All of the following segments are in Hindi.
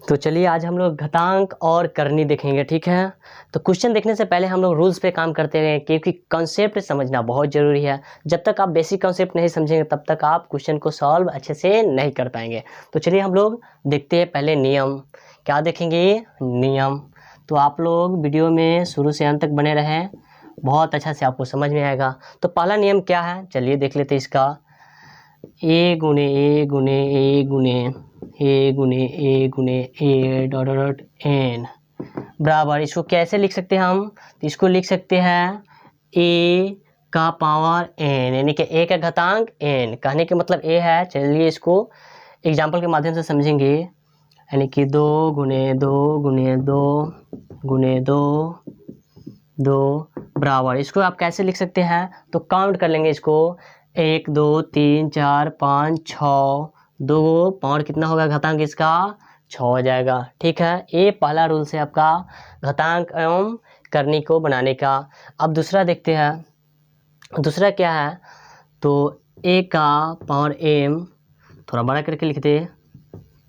तो चलिए आज हम लोग घातांक और करनी देखेंगे, ठीक है। तो क्वेश्चन देखने से पहले हम लोग रूल्स पे काम करते हैं, क्योंकि कॉन्सेप्ट समझना बहुत ज़रूरी है। जब तक आप बेसिक कॉन्सेप्ट नहीं समझेंगे तब तक आप क्वेश्चन को सॉल्व अच्छे से नहीं कर पाएंगे। तो चलिए हम लोग देखते हैं पहले नियम। क्या देखेंगे? नियम। तो आप लोग वीडियो में शुरू से अंत तक बने रहें, बहुत अच्छा से आपको समझ में आएगा। तो पहला नियम क्या है, चलिए देख लेते हैं इसका। ए गुने ए गुने ए गुने ए गुने ए गुने ए डॉट डॉट एन बराबर, इसको कैसे लिख सकते हैं हम? तो इसको लिख सकते हैं ए का पावर एन, यानी कि ए का घातांक एन। कहने के मतलब ए है। चलिए इसको एग्जाम्पल के माध्यम से समझेंगे, यानी कि 2 गुने 2 गुने 2 गुने 2 2 बराबर। इसको आप कैसे लिख सकते हैं? तो काउंट कर लेंगे इसको, 1 2 3 4 5 6, 2 पावर कितना होगा घातांक इसका? 6 हो जाएगा, ठीक है। ये पहला रूल है आपका घातांक एवं करनी को बनाने का। अब दूसरा देखते हैं। दूसरा क्या है? तो ए का पावर एम, थोड़ा बड़ा करके लिख दे,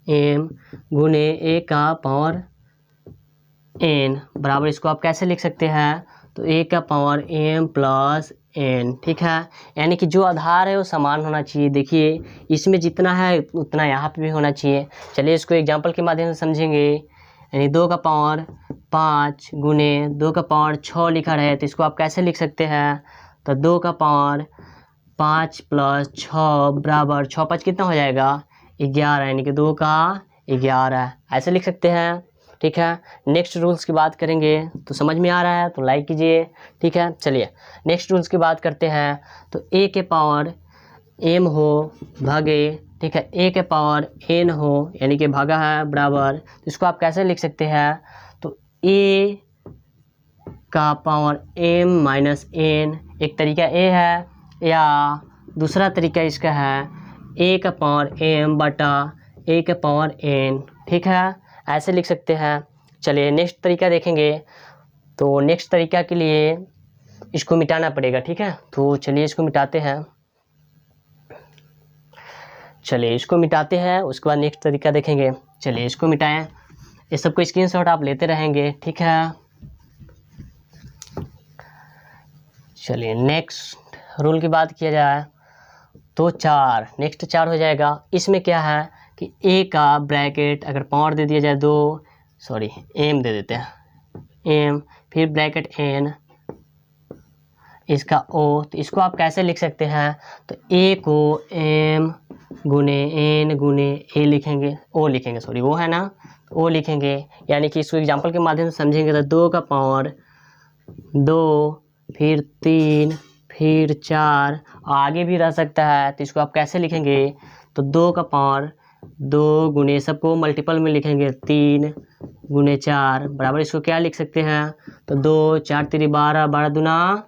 एम गुने ए का पावर एन बराबर। इसको आप कैसे लिख सकते हैं? तो ए का पावर एम प्लस एन, ठीक है। यानी कि जो आधार है वो समान होना चाहिए। देखिए इसमें जितना है उतना यहाँ पे भी होना चाहिए। चलिए इसको एग्जांपल के माध्यम से समझेंगे। यानी 2 का पावर 5 गुने 2 का पावर 6 लिखा रहे, तो इसको आप कैसे लिख सकते हैं? तो 2 का पावर 5 प्लस 6 बराबर 6 5 कितना हो जाएगा? 11, यानी कि 2 का 11 ऐसे लिख सकते हैं, ठीक है। नेक्स्ट रूल्स की बात करेंगे। तो समझ में आ रहा है तो लाइक कीजिए, ठीक है। चलिए नेक्स्ट रूल्स की बात करते हैं। तो ए के पावर एम हो भागे, ठीक है, ए के पावर एन हो, यानी कि भागा है बराबर। तो इसको आप कैसे लिख सकते हैं? तो ए का पावर एम माइनस एन, एक तरीका ए है, या दूसरा तरीका इसका है ए का पावर एम बटा ए का पावर एन, ठीक है, ऐसे लिख सकते हैं। चलिए नेक्स्ट तरीका देखेंगे। तो नेक्स्ट तरीका के लिए इसको मिटाना पड़ेगा, ठीक है। तो चलिए इसको मिटाते हैं। चलिए इसको मिटाते हैं, उसके बाद नेक्स्ट तरीका देखेंगे। चलिए इसको मिटाएं। ये सबको स्क्रीनशॉट आप लेते रहेंगे, ठीक है। चलिए नेक्स्ट रूल की बात किया जाए तो 4, नेक्स्ट 4 हो जाएगा। इसमें क्या है कि ए का ब्रैकेट अगर पावर दे दिया जाए 2, सॉरी एम दे देते हैं, एम फिर ब्रैकेट एन, इसका ओ, तो इसको आप कैसे लिख सकते हैं? तो ए को एम गुने एन गुने ए लिखेंगे, ओ लिखेंगे, सॉरी वो है ना, ओ लिखेंगे। यानी कि इसको एग्जांपल के माध्यम से समझेंगे। तो 2 का पावर 2 फिर 3 फिर 4, आगे भी रह सकता है। तो इसको आप कैसे लिखेंगे? तो 2 का पावर 2 गुने, सबको मल्टीपल में लिखेंगे, 3 गुने 4 बराबर। इसको क्या लिख सकते हैं? तो 2 4 3 12, 12 दूना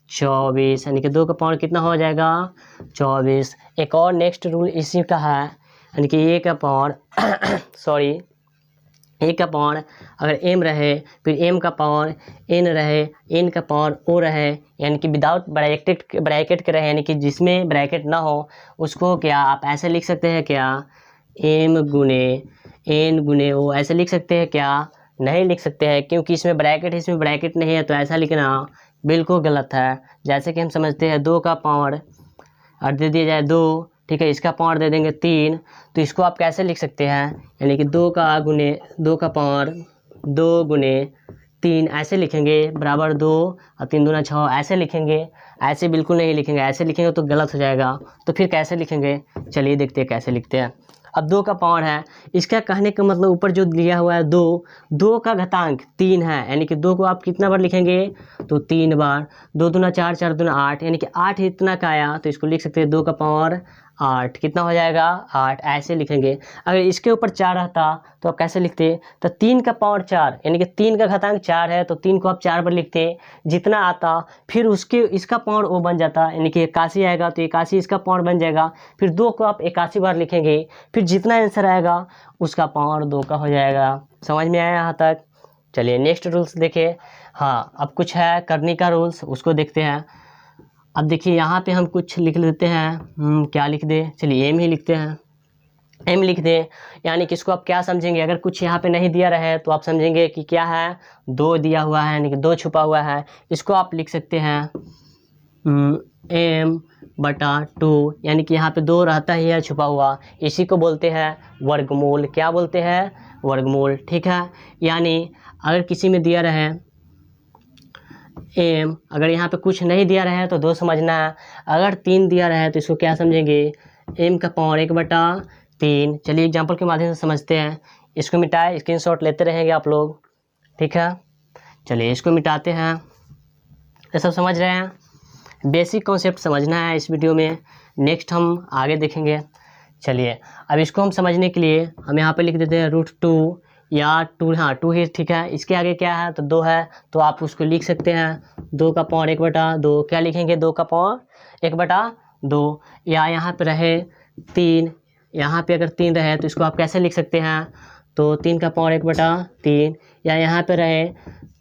24, यानी कि 2 का पावर कितना हो जाएगा? 24। एक और नेक्स्ट रूल इसी का है, यानी कि ए का पावर सॉरी ए का पावर अगर एम रहे, फिर एम का पावर एन रहे, एन का पावर ओ रहे, यानी कि विदाउट ब्रैकेट के रहे, यानी कि जिसमें ब्रैकेट ना हो, उसको क्या आप ऐसे लिख सकते हैं क्या? एम गुने एन गुने ओ, ऐसे लिख सकते हैं क्या? नहीं लिख सकते हैं, क्योंकि इसमें ब्रैकेट है, इसमें ब्रैकेट नहीं है। तो ऐसा लिखना बिल्कुल गलत है। जैसे कि हम समझते हैं 2 का पावर और दे दिया जाए 2, ठीक है, इसका पावर दे देंगे 3, तो इसको आप कैसे लिख सकते हैं? यानी कि 2 का पावर 2 गुने 3 ऐसे लिखेंगे बराबर 2 और 3 दूना 6 ऐसे लिखेंगे। ऐसे बिल्कुल नहीं लिखेंगे, ऐसे लिखेंगे तो गलत हो जाएगा। तो फिर कैसे लिखेंगे? चलिए देखते हैं कैसे लिखते हैं। अब 2 का पावर है, इसका कहने का मतलब ऊपर जो दिया हुआ है 2 का घातांक 3 है, यानी कि 2 को आप कितना बार लिखेंगे? तो 3 बार। 2 दूना 4 4 दूना 8, यानी कि 8 इतना का आया, तो इसको लिख सकते हैं 2 का पावर 8, कितना हो जाएगा? 8, ऐसे लिखेंगे। अगर इसके ऊपर 4 रहता तो आप कैसे लिखते? तो 3 का पावर 4, यानी कि 3 का घातांक 4 है, तो 3 को आप 4 बार लिखते, जितना आता फिर उसके इसका पावर ओ बन जाता, यानी कि 81 आएगा तो 81 इसका पावर बन जाएगा। फिर 2 को आप 81 बार लिखेंगे, फिर जितना आंसर आएगा उसका पावर 2 का हो जाएगा। समझ में आया यहाँ तक? चलिए नेक्स्ट रूल्स देखिए। हाँ, अब कुछ है करनी का रूल्स, उसको देखते हैं। अब देखिए यहाँ पे हम कुछ लिख लेते हैं। क्या लिख दे? चलिए एम ही लिखते हैं। एम लिख दें, यानी कि इसको आप क्या समझेंगे, अगर कुछ यहाँ पे नहीं दिया रहे तो आप समझेंगे कि क्या है, 2 दिया हुआ है, यानी कि 2 छुपा हुआ है। इसको आप लिख सकते हैं एम बटा 2, यानी कि यहाँ पे 2 रहता ही है छुपा हुआ, इसी को बोलते हैं वर्गमूल। क्या बोलते हैं, वर्गमूल। ठीक है, यानी अगर किसी में दिया रहे एम, अगर यहाँ पे कुछ नहीं दिया रहे तो 2 समझना है, अगर 3 दिया रहे तो इसको क्या समझेंगे, एम का पावर 1/3। चलिए एग्जाम्पल के माध्यम से समझते हैं। इसको मिटाए, स्क्रीनशॉट लेते रहेंगे आप लोग, ठीक है। चलिए इसको मिटाते हैं। ये सब समझ रहे हैं, बेसिक कॉन्सेप्ट समझना है इस वीडियो में, नेक्स्ट हम आगे देखेंगे। चलिए अब इसको हम समझने के लिए हम यहाँ पे लिख देते हैं √2 या 2, हाँ 2 ही ठीक है। इसके आगे क्या है, तो 2 है, तो आप उसको लिख सकते हैं 2 का पावर 1/2। क्या लिखेंगे, 2 का पावर 1/2, या यहाँ पे रहे 3, यहाँ पे अगर 3 रहे तो इसको आप कैसे लिख सकते हैं, तो 3 का पावर 1/3, या यहाँ पे रहे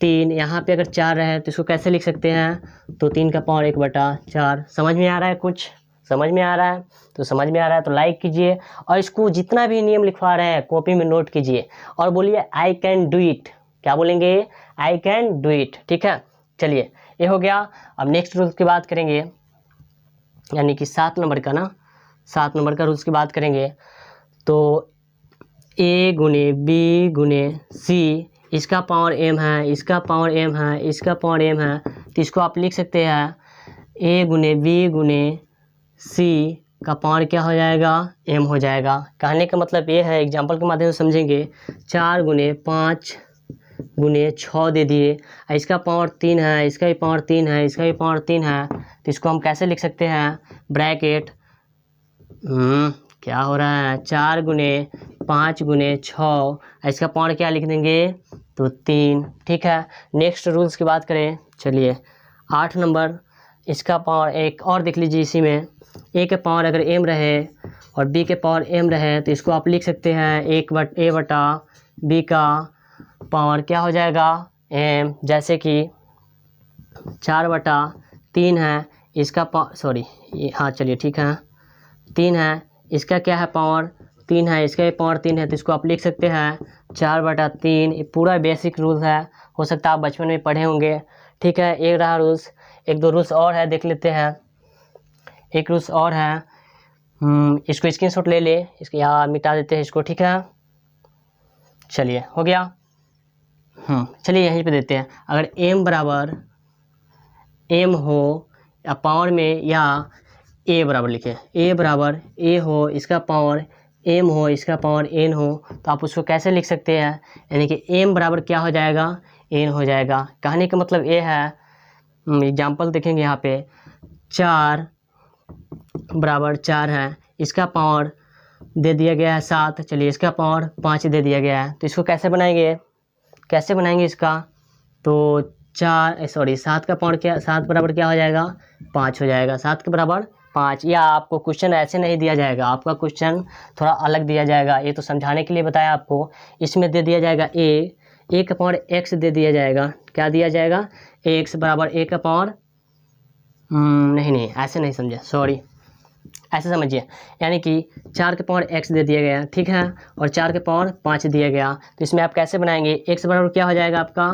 3, यहाँ पे अगर 4 रहे तो इसको कैसे लिख सकते हैं, तो 3 का पावर 1/4। समझ में आ रहा है, कुछ समझ में आ रहा है, तो समझ में आ रहा है तो लाइक कीजिए, और इसको जितना भी नियम लिखवा रहे हैं कॉपी में नोट कीजिए, और बोलिए आई कैन डू इट। क्या बोलेंगे, आई कैन डू इट। ठीक है, चलिए ये हो गया। अब नेक्स्ट रूल्स की बात करेंगे, यानी कि 7 नंबर का ना, 7 नंबर का रूल्स की बात करेंगे। तो ए गुने बी गुने सी, इसका पावर एम है, इसका पावर एम है, इसका पावर एम है, तो इसको आप लिख सकते हैं ए गुने बी गुने सी का पावर क्या हो जाएगा, एम हो जाएगा। कहने का मतलब ये है, एग्जाम्पल के माध्यम से समझेंगे। 4 गुने 5 गुने 6 दे दिए, इसका पावर 3 है, इसका भी पावर 3 है, इसका भी पावर 3 है, तो इसको हम कैसे लिख सकते हैं, ब्रैकेट क्या हो रहा है, 4 गुने 5 गुने 6, इसका पावर क्या लिख देंगे, तो 3। ठीक है, नेक्स्ट रूल्स की बात करें, चलिए 8 नंबर, इसका पावर एक और देख लीजिए। इसी में ए के पावर अगर एम रहे और बी के पावर एम रहे तो इसको आप लिख सकते हैं ए बटा बी का पावर क्या हो जाएगा, एम। जैसे कि 4/3 है, इसका पावर हाँ चलिए ठीक है, 3 है, इसका क्या है, पावर 3 है, इसका भी पावर 3 है, तो इसको आप लिख सकते हैं 4/3। ये पूरा बेसिक रूल्स है, हो सकता है आप बचपन में पढ़े होंगे। ठीक है, एक रहा रूल्स, 1-2 रूल्स और है, देख लेते हैं। एक रूल्स और है, इसको स्क्रीनशॉट ले ले, इसको या मिटा देते हैं इसको। ठीक है, चलिए हो गया। चलिए यहीं पे देते हैं, अगर एम बराबर एम हो या पावर में, या ए बराबर लिखे, ए बराबर ए हो, इसका पावर एम हो, इसका पावर एन हो, तो आप उसको कैसे लिख सकते हैं, यानी कि एम बराबर क्या हो जाएगा, एन हो जाएगा। कहने का मतलब ये है, एग्जाम्पल देखेंगे यहाँ पे, 4 बराबर 4 है, इसका पावर दे दिया गया है 7, चलिए इसका पावर 5 दे दिया गया है, तो इसको कैसे बनाएंगे इसका, तो 7 का पावर क्या, 7 बराबर क्या हो जाएगा, 5 हो जाएगा, 7 के बराबर 5। या आपको क्वेश्चन ऐसे नहीं दिया जाएगा, आपका क्वेश्चन थोड़ा अलग दिया जाएगा, ये तो समझाने के लिए बताया आपको। इसमें दे दिया जाएगा ए का पावर एक्स दे दिया जाएगा, क्या दिया जाएगा, एक्स बराबर ए का पावर, नहीं ऐसे नहीं समझे, सॉरी, ऐसे समझिए, यानी कि 4 के पावर x दे दिया गया, ठीक है, और 4 के पावर 5 दिया गया, तो इसमें आप कैसे बनाएंगे, x बराबर क्या हो जाएगा आपका,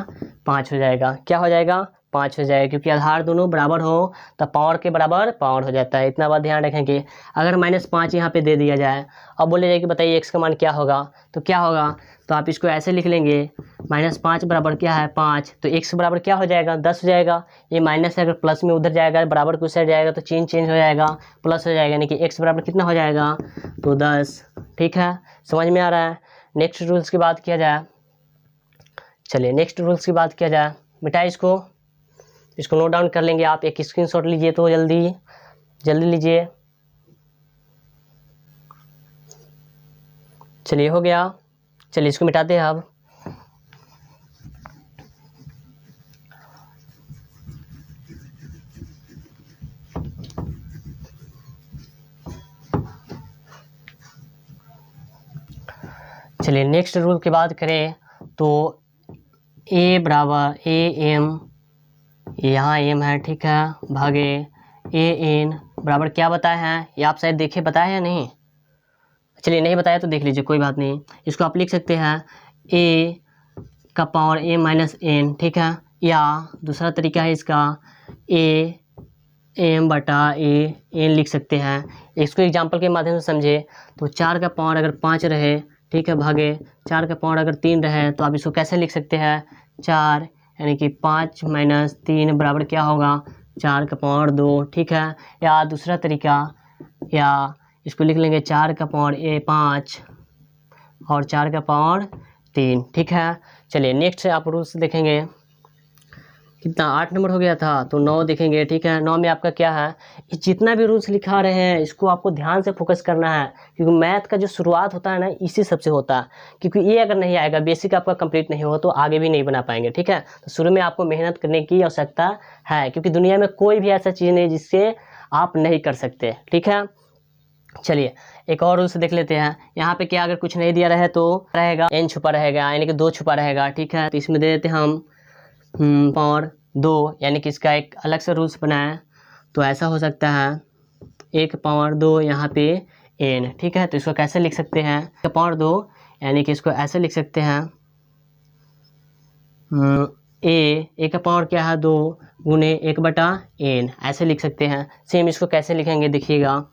5 हो जाएगा। क्या हो जाएगा, 5 हो जाएगा, क्योंकि आधार दोनों बराबर हो तो पावर के बराबर पावर हो जाता है। इतना बात ध्यान रखेंगे। अगर -5 यहाँ पे दे दिया जाए, अब बोले जाए कि बताइए x का मान क्या होगा, तो क्या होगा, तो आप इसको ऐसे लिख लेंगे, -5 बराबर क्या है, 5, तो x बराबर क्या हो जाएगा, 10 हो जाएगा। ये माइनस है, अगर प्लस में उधर जाएगा, बराबर को साइड जाएगा तो चेंज हो जाएगा, प्लस हो जाएगा, यानी कि x बराबर कितना हो जाएगा, तो 10। ठीक है, समझ में आ रहा है। नेक्स्ट रूल्स की बात किया जाए, चलिए नेक्स्ट रूल्स की बात किया जाए, मिटाइए इसको नोट डाउन कर लेंगे आप, एक स्क्रीनशॉट लीजिए, तो जल्दी लीजिए। चलिए हो गया, चलिए इसको मिटाते हैं अब। चलिए नेक्स्ट रूल की बात करें तो ए बराबर ए एम, यहाँ एम है, ठीक है, भागे ए एन बराबर क्या बताए हैं, ये आप शायद देखे, बताए या नहीं, चलिए नहीं बताया तो देख लीजिए, कोई बात नहीं। इसको आप लिख सकते हैं a का पावर a माइनस n, ठीक है। या दूसरा तरीका है इसका a m बटा a n लिख सकते हैं। इसको एग्जाम्पल के माध्यम से समझे तो 4 का पावर अगर 5 रहे, ठीक है, भागे 4 का पावर अगर 3 रहे तो आप इसको कैसे लिख सकते हैं 4 यानी कि 5 माइनस 3 बराबर क्या होगा 4 का पावर 2, ठीक है। या दूसरा तरीका, या इसको लिख लेंगे 4 का पावर 5 और 4 का पावर 3, ठीक है। चलिए नेक्स्ट आप रूल्स देखेंगे, कितना 8 नंबर हो गया था तो 9 देखेंगे, ठीक है। 9 में आपका क्या है, ये जितना भी रूल्स लिखा रहे हैं इसको आपको ध्यान से फोकस करना है, क्योंकि मैथ का जो शुरुआत होता है ना इसी सबसे होता है, क्योंकि ये अगर नहीं आएगा, बेसिक आपका कंप्लीट नहीं हो तो आगे भी नहीं बना पाएंगे, ठीक है। तो शुरू में आपको मेहनत करने की आवश्यकता है, क्योंकि दुनिया में कोई भी ऐसा चीज़ नहीं जिससे आप नहीं कर सकते, ठीक है। चलिए एक और रूल्स देख लेते हैं। यहाँ पे क्या अगर कुछ नहीं दिया रहे तो रहेगा n छुपा रहेगा, यानी कि 2 छुपा रहेगा, ठीक है। तो इसमें दे देते हैं हम पावर 2, यानी कि इसका एक अलग से रूल्स बनाए तो ऐसा हो सकता है 1 पावर 2 यहाँ पे n, ठीक है। तो इसको कैसे लिख सकते हैं पावर 2, यानी कि इसको ऐसे लिख सकते हैं a का पावर क्या है 2 गुने 1/n, ऐसे लिख सकते हैं। सेम इसको कैसे लिखेंगे देखिएगा,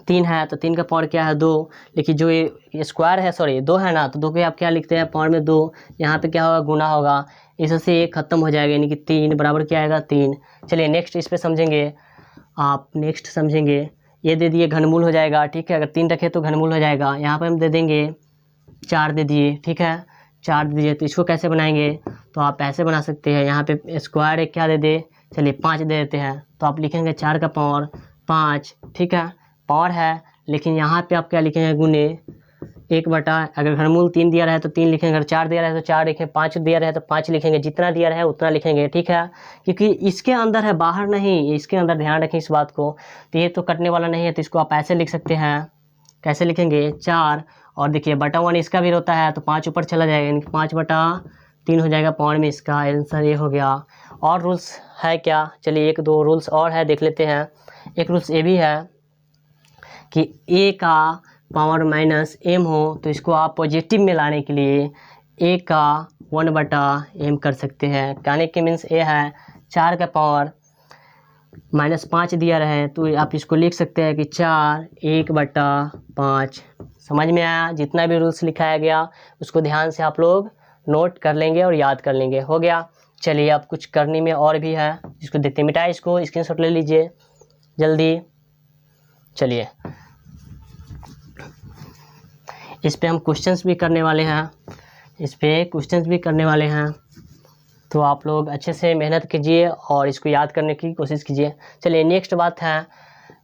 3 है तो 3 का पावर क्या है 2, लेकिन जो ये स्क्वायर है, सॉरी 2 है ना, तो 2 के आप क्या लिखते हैं पावर में 2, यहाँ पे क्या होगा गुना होगा, इससे ये खत्म हो जाएगा, यानी कि 3 बराबर क्या आएगा 3। चलिए नेक्स्ट इस पे समझेंगे, आप नेक्स्ट समझेंगे, ये दे दिए घनमूल हो जाएगा, ठीक है। अगर 3 रखे तो घनमूल हो जाएगा, यहाँ पर हम दे देंगे 4 दे दिए, ठीक है, 4 दे दिए। तो इसको कैसे बनाएंगे, तो आप ऐसे बना सकते हैं, यहाँ पे स्क्वायर एक क्या दे दे, चलिए 5 दे देते हैं, तो आप लिखेंगे 4 का पावर 5, ठीक है, पावर है, लेकिन यहाँ पे आप क्या लिखेंगे गुने 1/, अगर घनमूल 3 दिया रहे तो 3 लिखेंगे, अगर 4 दिया रहे तो 4 लिखेंगे, 5 दिया रहे तो 5 लिखेंगे, जितना दिया रहे उतना लिखेंगे, ठीक है। क्योंकि इसके अंदर है, बाहर नहीं, इसके अंदर, ध्यान रखें इस बात को। तो ये तो कटने वाला नहीं है, तो इसको आप ऐसे लिख सकते हैं, कैसे लिखेंगे 4, और देखिए बटा 1 इसका भी होता है तो 5 ऊपर चला जाएगा, यानी कि 5/3 हो जाएगा पावर में, इसका आंसर ये हो गया। और रूल्स है क्या, चलिए 1-2 रूल्स और है देख लेते हैं। एक रूल्स ये भी है कि a का पावर माइनस m हो तो इसको आप पॉजिटिव में लाने के लिए a का 1/m कर सकते हैं। कहने के मीन्स ये है 4 का पावर -5 दिया रहे तो आप इसको लिख सकते हैं कि 4 1/5। समझ में आया, जितना भी रूल्स लिखाया गया उसको ध्यान से आप लोग नोट कर लेंगे और याद कर लेंगे, हो गया। चलिए अब कुछ करने में और भी है, इसको देखते हैं, मिटाए इसको, स्क्रीनशॉट ले लीजिए जल्दी। चलिए इस पे हम क्वेश्चंस भी करने वाले हैं, तो आप लोग अच्छे से मेहनत कीजिए और इसको याद करने की कोशिश कीजिए। चलिए नेक्स्ट बात है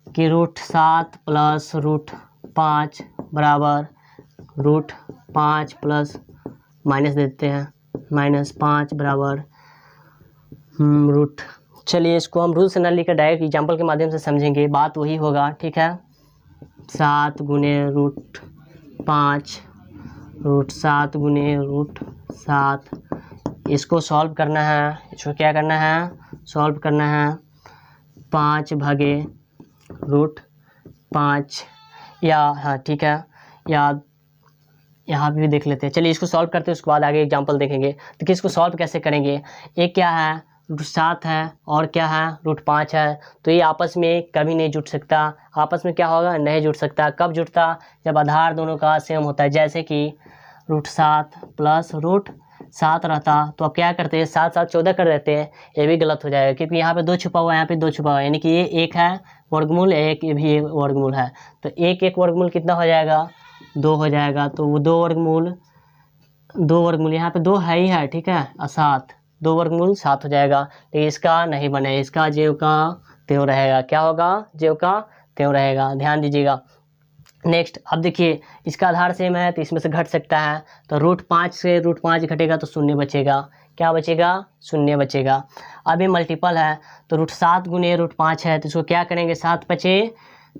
कि √7 प्लस √5 बराबर √5 प्लस माइनस देते हैं -5 बराबर रूट। चलिए इसको हम रूल से ना लेकर डायरेक्ट एग्जाम्पल के माध्यम से समझेंगे, बात वही होगा, ठीक है। 7 गुने √5 √7 गुने √7, इसको सॉल्व करना है, इसको क्या करना है सॉल्व करना है 5 भागे √5, या हाँ ठीक है, या यहाँ भी देख लेते हैं। चलिए इसको सॉल्व करते हैं, उसके बाद आगे एग्जाम्पल देखेंगे। तो इसको सॉल्व कैसे करेंगे, एक क्या है √7 है और क्या है √5 है, तो ये आपस में कभी नहीं जुड़ सकता। आपस में क्या होगा, नहीं जुड़ सकता। कब जुड़ता, जब आधार दोनों का सेम होता है। जैसे कि √7 प्लस √7 रहता तो अब क्या करते हैं 7 7 14 कर देते हैं, ये भी गलत हो जाएगा क्योंकि यहाँ पे 2 छुपा हुआ है, यहाँ पे 2 छुपा हुआ है, यानी कि ये 1 है वर्गमूल, एक ये भी वर्गमूल है, तो 1 वर्गमूल कितना हो जाएगा 2 हो जाएगा। तो वो 2 वर्गमूल यहाँ पे 2 है ही है, ठीक है, और 7 2 वर्गमूल 7 हो जाएगा। तो इसका नहीं बने, इसका ज्यों का त्यों रहेगा। क्या होगा, ज्यों का त्यों रहेगा, ध्यान दीजिएगा। नेक्स्ट अब देखिए इसका आधार सेम है तो इसमें से घट सकता है, तो √5 से √5 घटेगा तो 0 बचेगा। क्या बचेगा, 0 बचेगा। अब ये मल्टीपल है तो √7 गुने √5 है तो इसको क्या करेंगे 7 पचे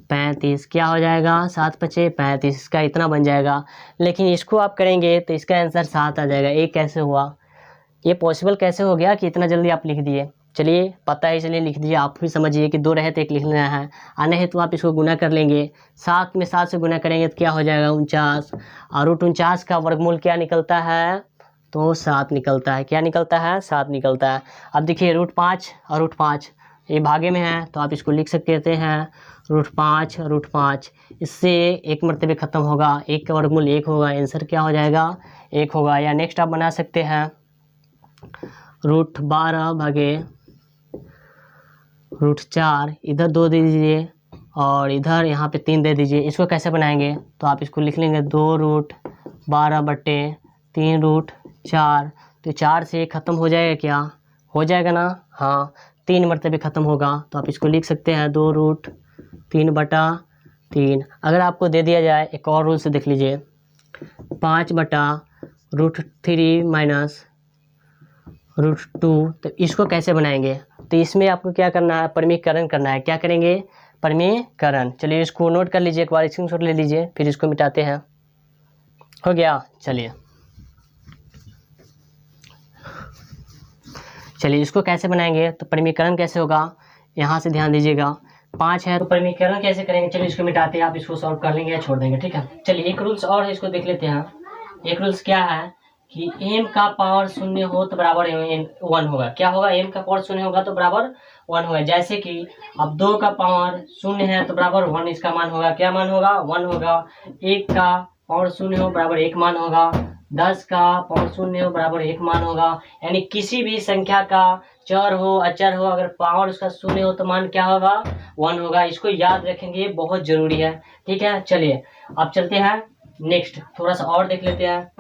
35, क्या हो जाएगा 7 पचे 35, इसका इतना बन जाएगा। लेकिन इसको आप करेंगे तो इसका आंसर 7 आ जाएगा। ये कैसे हुआ, ये पॉसिबल कैसे हो गया कि इतना जल्दी आप लिख दिए। चलिए पता है इसलिए लिख दीजिए, आप भी समझिए कि 2 रहे तो 1 लिख लेना है, आने है तो आप इसको गुना कर लेंगे। 7 में 7 से गुना करेंगे तो क्या हो जाएगा 49, और रूट 49 का वर्गमूल क्या निकलता है, तो 7 निकलता है। क्या निकलता है, 7 निकलता है। अब देखिए रूट 5 और रूट 5 ये भागे में है तो आप इसको लिख सकते हैं रूट 5, इससे 1 मरतबे ख़त्म होगा, 1 का वर्गमूल 1 होगा, आंसर क्या हो जाएगा 1 होगा। या नेक्स्ट आप बना सकते हैं रूट 12 भागे रूट 4, इधर 2 दे दीजिए और इधर यहाँ पे 3 दे दीजिए। इसको कैसे बनाएंगे, तो आप इसको लिख लेंगे 2 रूट 12 बटे 3 रूट 4, तो 4 से ख़त्म हो जाएगा, क्या हो जाएगा ना, हाँ 3 मरतबे ख़त्म होगा। तो आप इसको लिख सकते हैं 2 रूट 3 बटा 3। अगर आपको दे दिया जाए एक और रूल से देख लीजिए, 5 बटा रूट 3 माइनस रूट 2, तो इसको कैसे बनाएंगे, तो इसमें आपको क्या करना है, परिमीकरण करना है। क्या करेंगे, परिमीकरण। चलिए इसको नोट कर लीजिए, एक बार स्क्रीनशॉट ले लीजिए, फिर इसको मिटाते हैं। हो गया, चलिए इसको कैसे बनाएंगे, तो परिमीकरण कैसे होगा, यहाँ से ध्यान दीजिएगा। 5 है तो परिमीकरण कैसे करेंगे, चलिए इसको मिटाते हैं, आप इसको सॉल्व कर लेंगे या छोड़ देंगे, ठीक है। चलिए एक रूल्स और है, इसको देख लेते हैं। एक रूल्स क्या है कि m का पावर 0 हो तो बराबर 1 होगा। क्या होगा, m का पावर 0 होगा तो बराबर 1 होगा। जैसे कि अब 2 का पावर 0 है तो बराबर 1 इसका मान होगा। क्या मान होगा, 1 होगा। 1 का पावर 0 हो बराबर 1 मान होगा। 10 का पावर 0 हो बराबर 1 मान होगा। यानी किसी भी संख्या का चर हो अचर हो, अगर पावर उसका 0 हो तो मान क्या होगा, 1 होगा। इसको याद रखेंगे, बहुत जरूरी है, ठीक है। चलिए अब चलते हैं नेक्स्ट, थोड़ा सा और देख लेते हैं।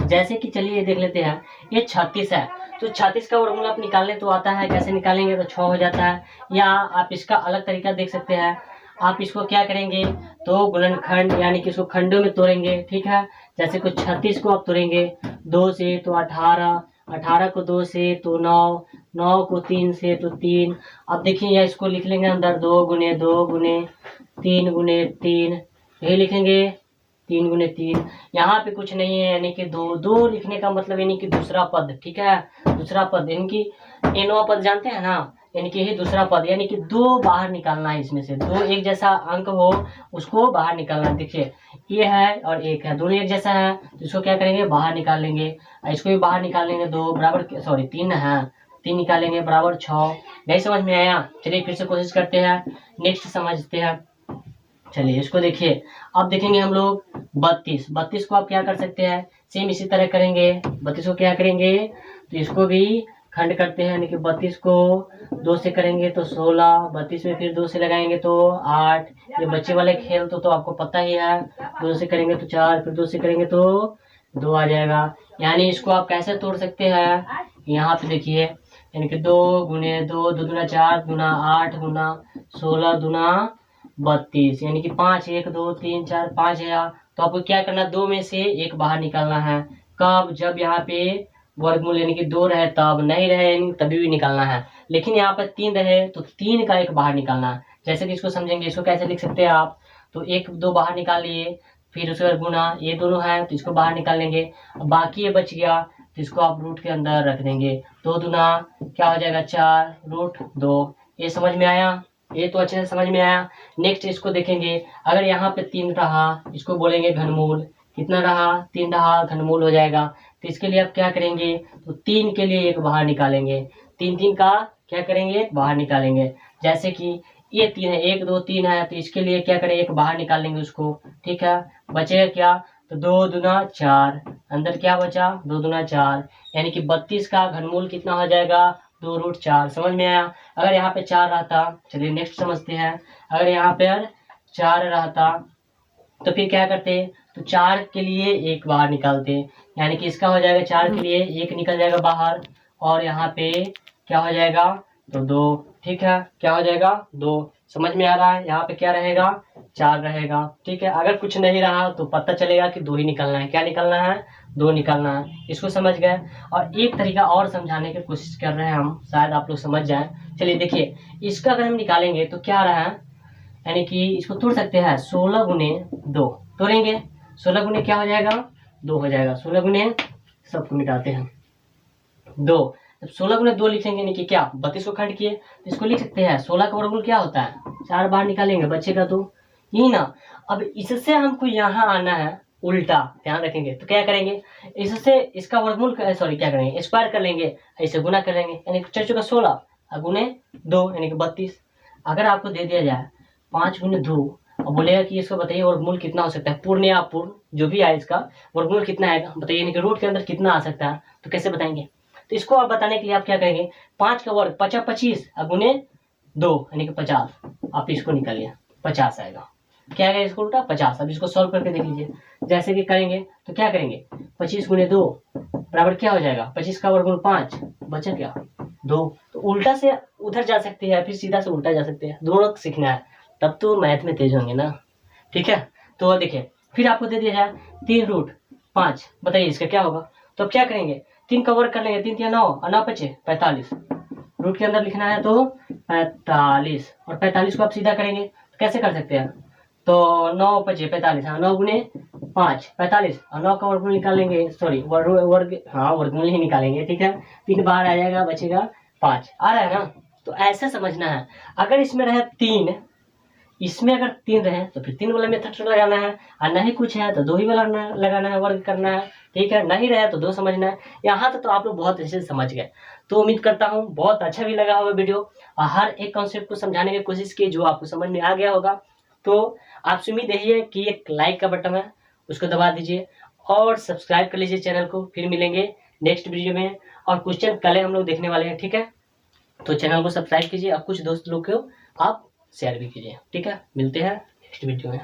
जैसे कि चलिए ये देख लेते हैं, ये 36 है, तो 36 का वर्गमूल आप निकालने तो आता है, कैसे निकालेंगे, तो 6 हो जाता है। या आप इसका अलग तरीका देख सकते हैं, आप इसको क्या करेंगे, तो गुणनखंड यानी कि इसको खंडों में तोड़ेंगे, ठीक है। जैसे कुछ 36 को आप तोड़ेंगे 2 से तो 18, 18 को 2 से तो 9, 9 को 3 से तो 3। अब देखिए या इसको लिख लेंगे अंदर 2 गुने 2 गुने 3 गुने 3, यही लिखेंगे 3 गुने 3। यहाँ पे कुछ नहीं है, यानी कि 2 2 लिखने का मतलब यानी कि दूसरा पद, ठीक है। दूसरा पद यानी कि एनवा पद जानते हैं ना, यानी कि यही दूसरा पद, यानी कि 2 बाहर निकालना है। इसमें से 2 एक जैसा अंक हो उसको बाहर निकालना है। देखिए ये है और 1 है, दोनों एक जैसा है तो इसको क्या करेंगे, बाहर निकाल लेंगे। इसको भी बाहर निकालेंगे, 2 बराबर सॉरी 3 है, 3 निकालेंगे बराबर 6। नहीं समझ में आया, चलिए फिर से कोशिश करते हैं, नेक्स्ट समझते हैं। चलिए इसको देखिए, अब देखेंगे हम लोग 32 को आप क्या कर सकते हैं, सेम इसी तरह करेंगे। 32 को क्या करेंगे, तो इसको भी खंड करते हैं, यानी कि 32 को 2 से करेंगे तो 16, 32 में फिर 2 से लगाएंगे तो 8। ये बच्चे वाले खेल तो आपको पता ही है, 2 से करेंगे तो 4, फिर 2 से करेंगे तो 2 आ जाएगा। यानी इसको आप कैसे तोड़ सकते हैं, यहाँ पे देखिए, यानी कि 2 गुने 2, 2 दूना 4 दूना 8 गुना 16 दूना 32, यानी कि 5 1 2 3 4 5 है। तो आपको क्या करना, 2 में से 1 बाहर निकालना है। कब, जब यहाँ पे वर्गमूल यानी कि 2 रहे तब, नहीं रहे यानी तभी भी निकालना है। लेकिन यहाँ पर 3 रहे तो 3 का 1 बाहर निकालना है। जैसे कि इसको समझेंगे, इसको कैसे लिख सकते हैं आप, तो 1 2 बाहर निकाल लिए, फिर उसके बाद गुना, ये दोनों है तो इसको बाहर निकाल लेंगे। बाकी ये बच गया तो इसको आप रूट के अंदर रख देंगे। 2 दूना क्या हो जाएगा 4 रूट 2। ये समझ में आया, ये तो अच्छे से समझ में आया। नेक्स्ट इसको देखेंगे, अगर यहाँ पे 3 रहा, इसको बोलेंगे घनमूल। कितना रहा, 3 रहा, घनमूल हो जाएगा। तो इसके लिए आप क्या करेंगे, तो 3 के लिए 1 बाहर निकालेंगे। 3 3 का क्या करेंगे, बाहर निकालेंगे। जैसे कि ये 3 है, 1 2 3 है, तो इसके लिए क्या करें, 1 बाहर निकाल लेंगे उसको, ठीक है। बचेगा क्या, तो 2 दूना 4, अंदर क्या बचा 2 दूना 4, यानी कि 32 का घनमूल कितना हो जाएगा, 2 रूट 4। समझ में आया। अगर यहाँ पे 4 रहता, चलिए नेक्स्ट समझते हैं। अगर यहाँ पे 4 रहता तो फिर क्या करते, तो 4 के लिए 1 बाहर निकालते, यानी कि इसका हो जाएगा 4 के लिए 1 निकल जाएगा बाहर, और यहाँ पे क्या हो जाएगा, तो 2, ठीक है। क्या हो जाएगा 2, समझ में आ रहा है। यहाँ पे क्या रहेगा, 4 रहेगा, ठीक है। अगर कुछ नहीं रहा तो पता चलेगा कि 2 ही निकलना है। क्या निकलना है, 2 निकलना है। इसको समझ गए। और एक तरीका और समझाने की कोशिश कर रहे हैं हम, शायद आप लोग समझ जाएं। चलिए देखिए, इसका अगर हम निकालेंगे तो क्या रहा है, यानी कि इसको तोड़ सकते हैं, 16 गुने 2 तोड़ेंगे, 16 गुने क्या हो जाएगा, 2 हो जाएगा। 16 गुने सबको मिटाते हैं 2, जब 16 गुने 2 लिखेंगे यानी कि क्या 32 को खंड किए, तो इसको लिख सकते हैं 16 का वर्गमूल क्या होता है, 4 बाहर निकालेंगे बचेगा तो यही ना। अब इससे हमको यहाँ आना है उल्टा, ध्यान रखेंगे। तो क्या करेंगे, इससे इसका वर्गमूल सॉरी क्या करेंगे, स्क्वायर कर लेंगे, ऐसे गुना कर लेंगे, यानी 4 का 16 गुने 2 यानी कि 32। अगर आपको दे दिया जाए 5 गुने 2 और बोलेगा कि इसको बताइए वर्गमूल कितना हो सकता है, पूर्ण या अपूर्ण जो भी आए इसका वर्गमूल कितना आएगा बताइए, यानी कि रूट के अंदर कितना आ सकता है, तो कैसे बताएंगे। तो इसको आप बताने के लिए आप क्या करेंगे, 5 का वर्ग 25 गुने 2 यानी कि 50, आप इसको निकालिए 50 आएगा, क्या आएगा इसको उल्टा 50। अब इसको सॉल्व करके देख लीजिए, जैसे कि करेंगे तो क्या करेंगे 25 गुने 2 बराबर क्या हो जाएगा, 25 का वर्गमूल 5 बचा क्या 2। तो उल्टा से उधर जा सकते हैं फिर सीधा से उल्टा जा सकते हैं, दोनों सीखना है तब तो मैथ में तेज होंगे ना, ठीक है। तो देखिए फिर आपको दे दिया है 3√5, बताइए इसका क्या होगा। तो अब क्या करेंगे 3 का वर्ग कर लेंगे, 3 9 और 9 5 45, रूट के अंदर लिखना है तो 45, और 45 को आप सीधा करेंगे तो कैसे कर सकते हैं, तो 9 5 45, हाँ 9 गुने 5 45 और 9 का वर्गमूल निकालेंगे, सॉरी वर्गमूल ही निकालेंगे, ठीक है। 3 बाहर आ जाएगा बचेगा 5, आ रहा है ना। तो ऐसे समझना है, अगर इसमें रहे 3, इसमें अगर 3 रहे तो फिर 3 वाला मेथड लगाना है, और नहीं कुछ है तो 2 ही वाला लगाना है, वर्ग करना है, ठीक है। नहीं रहे तो 2 समझना है। यहाँ तक तो आप लोग बहुत अच्छे से समझ गए। तो उम्मीद करता हूँ बहुत अच्छा भी लगा होगा वीडियो, और हर एक कॉन्सेप्ट को समझाने की कोशिश की जो आपको समझ में आ गया होगा। तो आपसे उम्मीद यही है कि एक लाइक का बटन है उसको दबा दीजिए और सब्सक्राइब कर लीजिए चैनल को। फिर मिलेंगे नेक्स्ट वीडियो में, और क्वेश्चन कल हम लोग देखने वाले हैं, ठीक है। तो चैनल को सब्सक्राइब कीजिए और कुछ दोस्त लोग को आप शेयर भी कीजिए, ठीक है। मिलते हैं नेक्स्ट वीडियो में।